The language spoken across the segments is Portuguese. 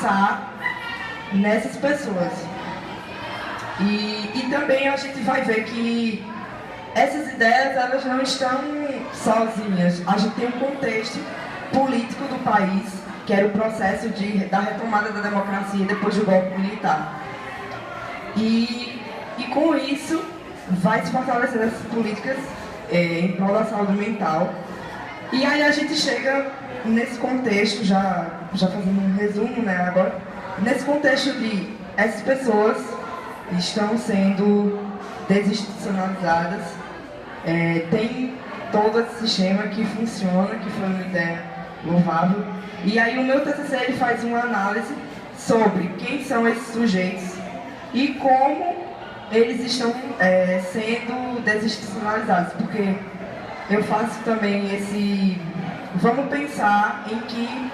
pensar nessas pessoas. E também a gente vai ver que essas ideias, elas não estão sozinhas. A gente tem um contexto político do país, que era o processo da retomada da democracia depois do golpe militar. E com isso, vai se fortalecer essas políticas em prol da saúde mental. E aí a gente chega nesse contexto, já fazendo um resumo, né, agora, nesse contexto de essas pessoas estão sendo desinstitucionalizadas, tem todo esse sistema que funciona, que foi uma ideia louvável. E aí o meu TCC ele faz uma análise sobre quem são esses sujeitos e como eles estão sendo desinstitucionalizados, porque eu faço também esse... Vamos pensar em que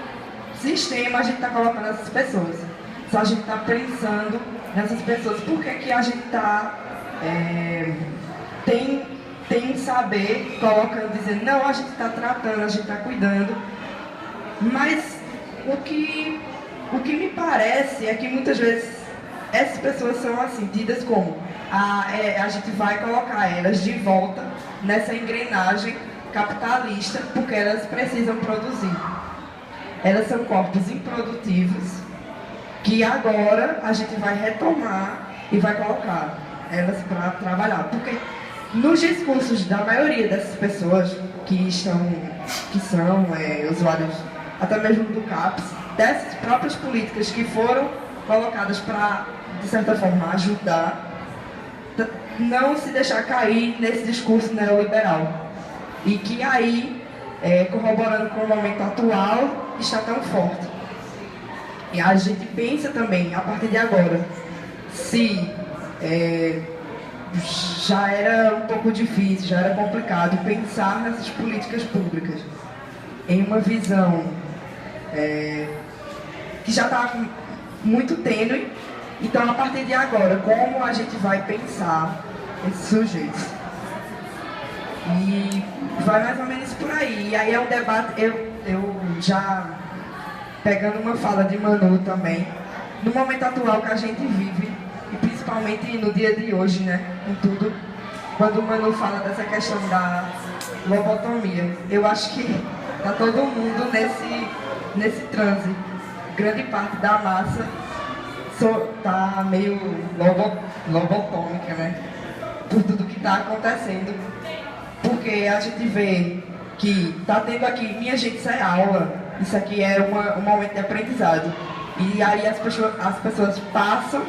sistema a gente está colocando essas pessoas. Se a gente está pensando nessas pessoas, por que a gente está... tem um saber colocando, dizendo, não, a gente está tratando, a gente está cuidando. Mas o que me parece é que muitas vezes essas pessoas são assim, tidas como a gente vai colocar elas de volta nessa engrenagem capitalista, porque elas precisam produzir. Elas são corpos improdutivos que agora a gente vai retomar e vai colocar elas para trabalhar. Porque nos discursos da maioria dessas pessoas que são usuários até mesmo do CAPS, dessas próprias políticas que foram colocadas para, de certa forma, ajudar, não se deixar cair nesse discurso neoliberal. E que aí, corroborando com o momento atual, está tão forte. E a gente pensa também, a partir de agora, se já era um pouco difícil, já era complicado pensar nessas políticas públicas em uma visão que já está muito tênue. Então, a partir de agora, como a gente vai pensar esses sujeitos? E vai mais ou menos por aí. E aí é um debate, eu já pegando uma fala de Manu também, no momento atual que a gente vive, e principalmente no dia de hoje, né, com tudo, quando o Manu fala dessa questão da lobotomia, eu acho que está todo mundo nesse transe. Grande parte da massa está meio lobotômica, né, por tudo que está acontecendo. Porque a gente vê que está tendo aqui, minha gente, isso é aula, isso aqui é um momento de aprendizado. E aí as pessoas passam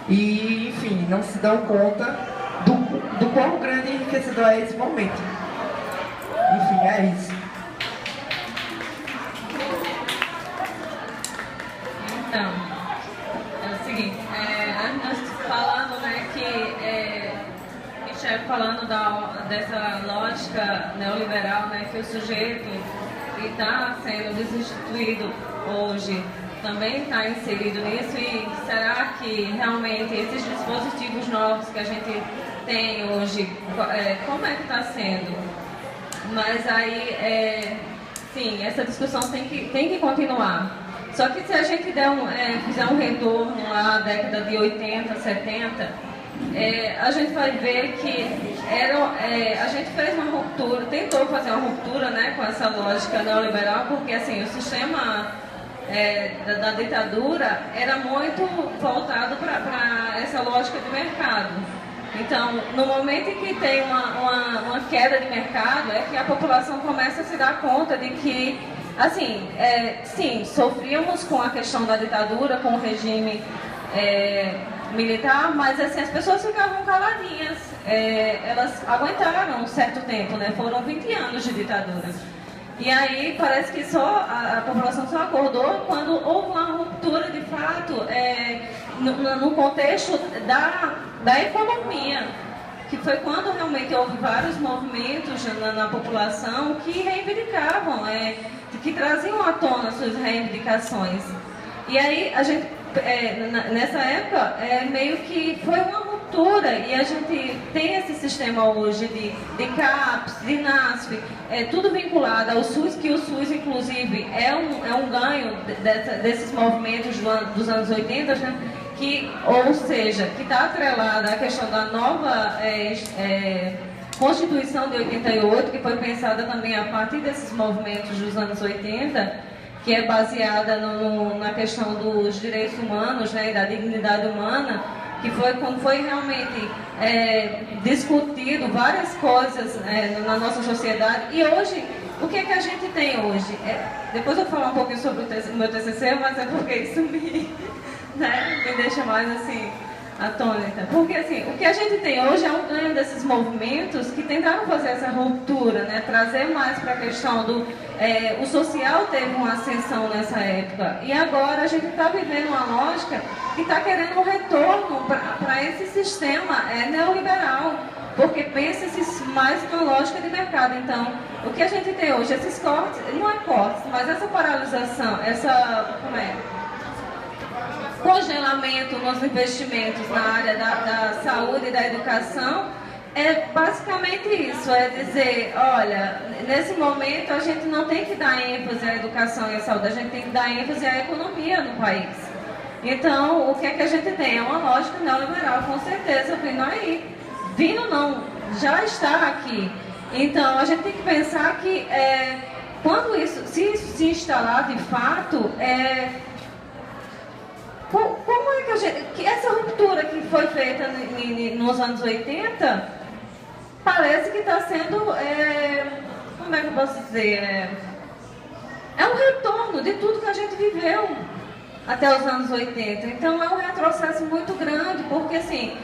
e, enfim, não se dão conta do quão grande e enriquecedor é esse momento. Enfim, é isso. Então, é o seguinte, nós falando, né, que Michel falando dessa lógica neoliberal, né, que o sujeito que está sendo desinstituído hoje também está inserido nisso, e será que realmente esses dispositivos novos que a gente tem hoje, como é que está sendo? Mas aí, sim, essa discussão tem que continuar. Só que se a gente fizer um retorno lá na década de 80, 70, a gente vai ver que a gente fez uma ruptura, tentou fazer uma ruptura, né, com essa lógica neoliberal, porque assim, o sistema da ditadura era muito voltado para essa lógica de mercado. Então, no momento em que tem uma queda de mercado, é que a população começa a se dar conta de que, assim, sim, sofríamos com a questão da ditadura, com o regime militar, mas assim, as pessoas ficavam caladinhas. Elas aguentaram um certo tempo, né? Foram 20 anos de ditadura. E aí parece que a população só acordou quando houve uma ruptura de fato no contexto da economia, que foi quando realmente houve vários movimentos na população que reivindicavam, que traziam à tona suas reivindicações. E aí a gente, nessa época, meio que foi uma ruptura ruptura, e a gente tem esse sistema hoje de CAPS, de NASF, tudo vinculado ao SUS, que o SUS, inclusive, é um ganho desses movimentos dos anos 80, né? Ou seja, que está atrelada à questão da nova Constituição de 88, que foi pensada também a partir desses movimentos dos anos 80, que é baseada na questão dos direitos humanos, né, e da dignidade humana, que foi quando foi realmente discutido várias coisas na nossa sociedade. E hoje, o que é que a gente tem hoje? Depois eu vou falar um pouquinho sobre o meu TCC, mas é porque isso me deixa mais assim atônita. Porque assim, o que a gente tem hoje é um ganho desses movimentos que tentaram fazer essa ruptura, né? Trazer mais para a questão do... o social teve uma ascensão nessa época. E agora a gente está vivendo uma lógica que está querendo um retorno para esse sistema neoliberal. Porque pensa-se mais na lógica de mercado. Então, o que a gente tem hoje, esses cortes, não é cortes, mas essa paralisação, congelamento nos investimentos na área da saúde e da educação, é basicamente isso, é dizer, olha, nesse momento a gente não tem que dar ênfase à educação e à saúde, a gente tem que dar ênfase à economia no país. Então, o que é que a gente tem? É uma lógica neoliberal, com certeza, vindo aí. Vindo não, já está aqui. Então, a gente tem que pensar que quando se isso se instalar de fato, como é que a gente... essa ruptura que foi feita nos anos 80, parece que está sendo... como é que eu posso dizer? É um retorno de tudo que a gente viveu até os anos 80. Então, é um retrocesso muito grande, porque, assim,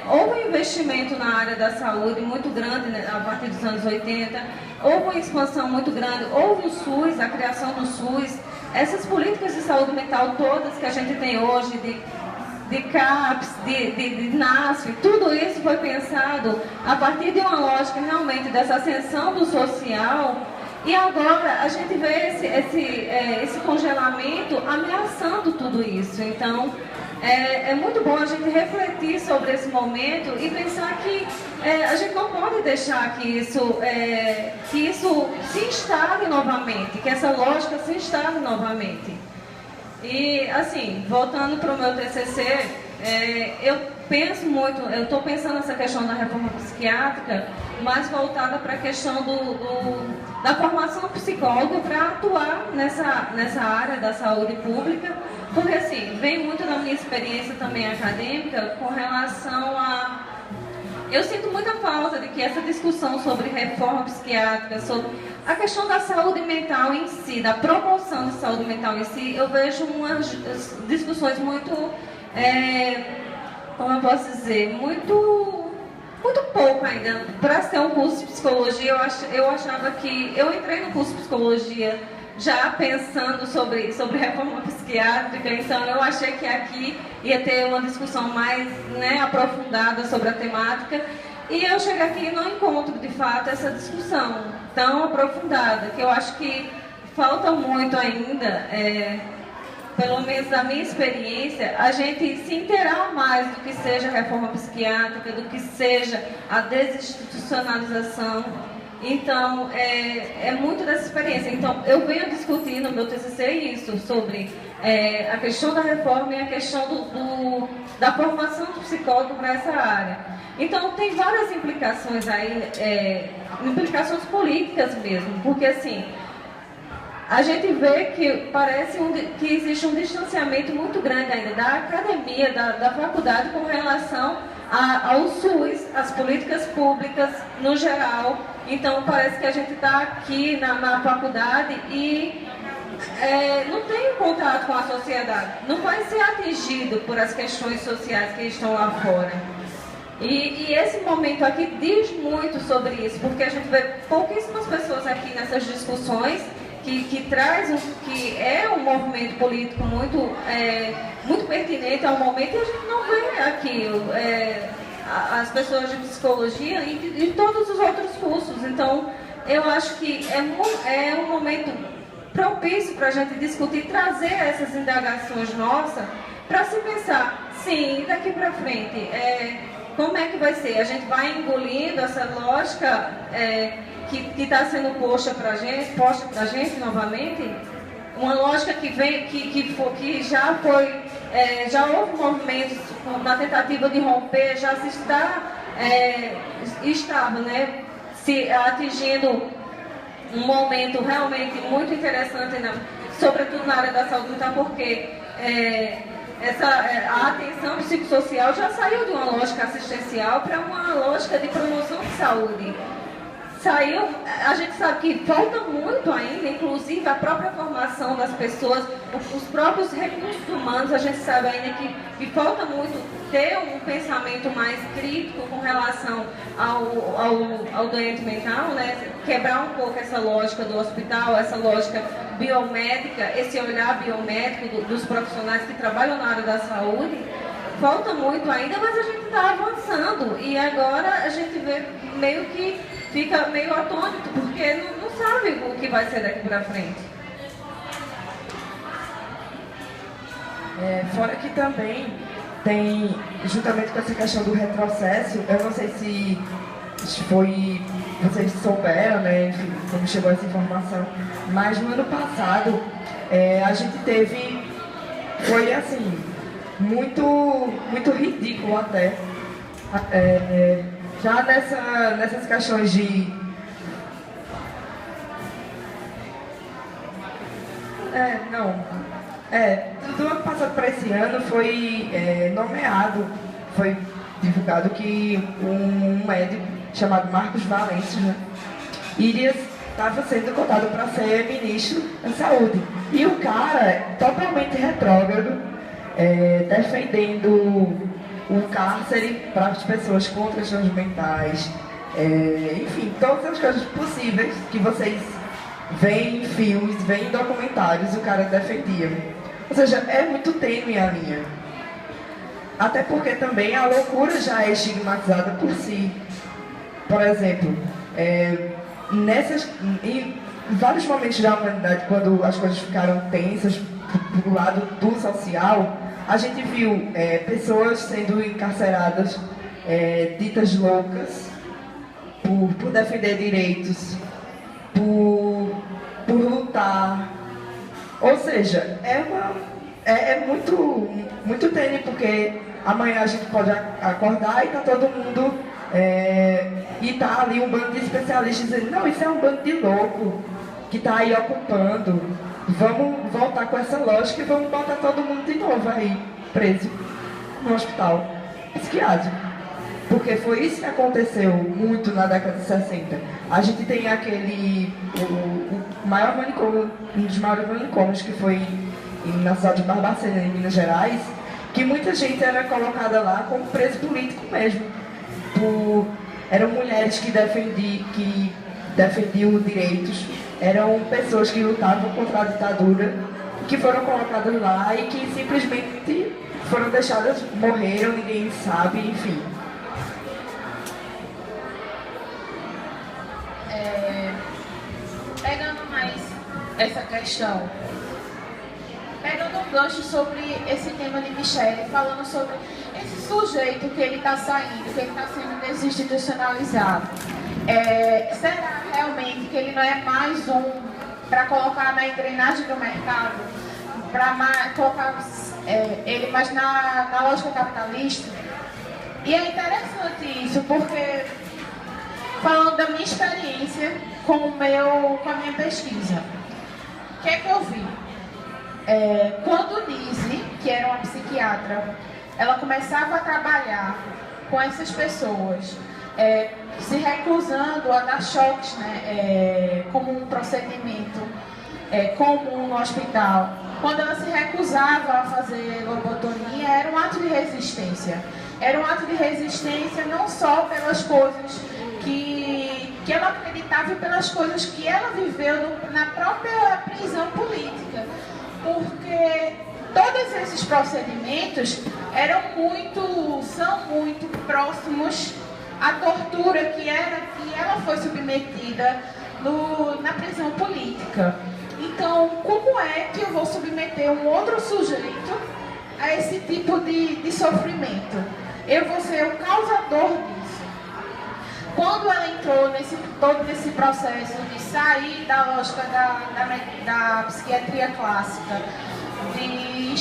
houve um investimento na área da saúde muito grande, né, a partir dos anos 80, houve uma expansão muito grande, houve o SUS, a criação do SUS, essas políticas de saúde mental todas que a gente tem hoje, de CAPS, de NASF, tudo isso foi pensado a partir de uma lógica realmente dessa ascensão do social, e agora a gente vê esse congelamento ameaçando tudo isso. Então, é muito bom a gente refletir sobre esse momento e pensar que a gente não pode deixar que isso se instale novamente, que essa lógica se instale novamente. E, assim, voltando para o meu TCC, eu estou pensando nessa questão da reforma psiquiátrica, mais voltada para a questão da formação do psicólogo para atuar nessa área da saúde pública, porque, assim, vem muito da minha experiência também acadêmica com relação a... Eu sinto muita falta de que essa discussão sobre reforma psiquiátrica, sobre a questão da saúde mental em si, da promoção de saúde mental em si, eu vejo umas discussões muito, como eu posso dizer, muito pouco ainda. Para ser um curso de psicologia, eu achava que... Eu entrei no curso de psicologia já pensando sobre reforma psiquiátrica, então eu achei que aqui ia ter uma discussão mais, né, aprofundada sobre a temática, e eu cheguei aqui e não encontro de fato essa discussão tão aprofundada, que eu acho que falta muito ainda, pelo menos da minha experiência, a gente se inteirar mais do que seja a reforma psiquiátrica, do que seja a desinstitucionalização. Então, é muito dessa experiência. Então, eu venho discutindo no meu TCC isso, sobre a questão da reforma e a questão da formação do psicólogo para essa área. Então, tem várias implicações aí, implicações políticas mesmo, porque, assim, a gente vê que parece que existe um distanciamento muito grande ainda da academia, da faculdade, com relação ao SUS, às políticas públicas no geral. Então, parece que a gente está aqui na faculdade e não tem contato com a sociedade, não vai ser atingido por as questões sociais que estão lá fora. E esse momento aqui diz muito sobre isso, porque a gente vê pouquíssimas pessoas aqui nessas discussões que é um movimento político muito pertinente ao momento, e a gente não vê aqui as pessoas de psicologia e todos os outros cursos. Então, eu acho que é um momento propício para a gente discutir, trazer essas indagações nossas, para se pensar Sim, daqui para frente, como é que vai ser? A gente vai engolindo essa lógica que está sendo posta para a gente novamente? Uma lógica que já foi, já houve movimentos na tentativa de romper, já se estava, né, se atingindo um momento realmente muito interessante, sobretudo na área da saúde, então, porque a atenção psicossocial já saiu de uma lógica assistencial para uma lógica de promoção de saúde. A gente sabe que falta muito ainda, inclusive a própria formação das pessoas, os próprios recursos humanos, a gente sabe ainda que falta muito ter um pensamento mais crítico com relação ao doente mental, né? Quebrar um pouco essa lógica do hospital, essa lógica biomédica, esse olhar biomédico dos profissionais que trabalham na área da saúde. Falta muito ainda, mas a gente está avançando e agora a gente vê meio que fica meio atônito, porque não sabe o que vai ser daqui para frente. Fora que também tem, juntamente com essa questão do retrocesso, eu não sei se vocês souberam, né, enfim, como chegou essa informação, mas no ano passado a gente foi assim, muito ridículo até, já nessas questões de... do ano passado para esse ano foi foi divulgado que um médico chamado Marcos Valência, né, estava sendo cotado para ser ministro da Saúde. E o cara, totalmente retrógrado, defendendo o cárcere para as pessoas com transtornos mentais, enfim, todas as coisas possíveis que vocês veem em filmes, veem em documentários, o cara defendia. Ou seja, é muito tênue a linha. Até porque também a loucura já é estigmatizada por si. Por exemplo, em vários momentos da humanidade, quando as coisas ficaram tensas pro lado do social, a gente viu pessoas sendo encarceradas, ditas loucas, por defender direitos, por lutar. Ou seja, é muito tênue, porque amanhã a gente pode acordar e tá todo mundo, e tá ali um bando de especialistas dizendo, não, isso é um bando de louco que tá aí ocupando. Vamos voltar com essa lógica e vamos botar todo mundo de novo aí, preso, no hospital psiquiátrico. Porque foi isso que aconteceu muito na década de 60. A gente tem o maior manicômio, um dos maiores manicômios, que foi na cidade de Barbacena, em Minas Gerais, que muita gente era colocada lá como preso político mesmo. Eram mulheres que defendiam direitos, eram pessoas que lutavam contra a ditadura, que foram colocadas lá e que simplesmente foram deixadas, morreram, ninguém sabe, enfim. Pegando mais essa questão, pegando um gancho sobre esse tema de Michele, falando sobre esse sujeito que ele está saindo, que ele está sendo desinstitucionalizado. Será realmente que ele não é mais um para colocar na engrenagem do mercado, para colocar ele mais na lógica capitalista? E é interessante isso, porque falando da minha experiência com a minha pesquisa, o que é que eu vi? Quando Nise, que era uma psiquiatra, ela começava a trabalhar com essas pessoas, se recusando a dar choques, né, como um procedimento comum no hospital. Quando ela se recusava a fazer lobotomia, era um ato de resistência. Era um ato de resistência não só pelas coisas que ela acreditava e pelas coisas que ela viveu na própria prisão política. Porque todos esses procedimentos são muito próximos à tortura que ela foi submetida na prisão política. Então, como é que eu vou submeter um outro sujeito a esse tipo de sofrimento. Eu vou ser o causador disso. Quando ela entrou todo nesse processo de sair da lógica da psiquiatria clássica, de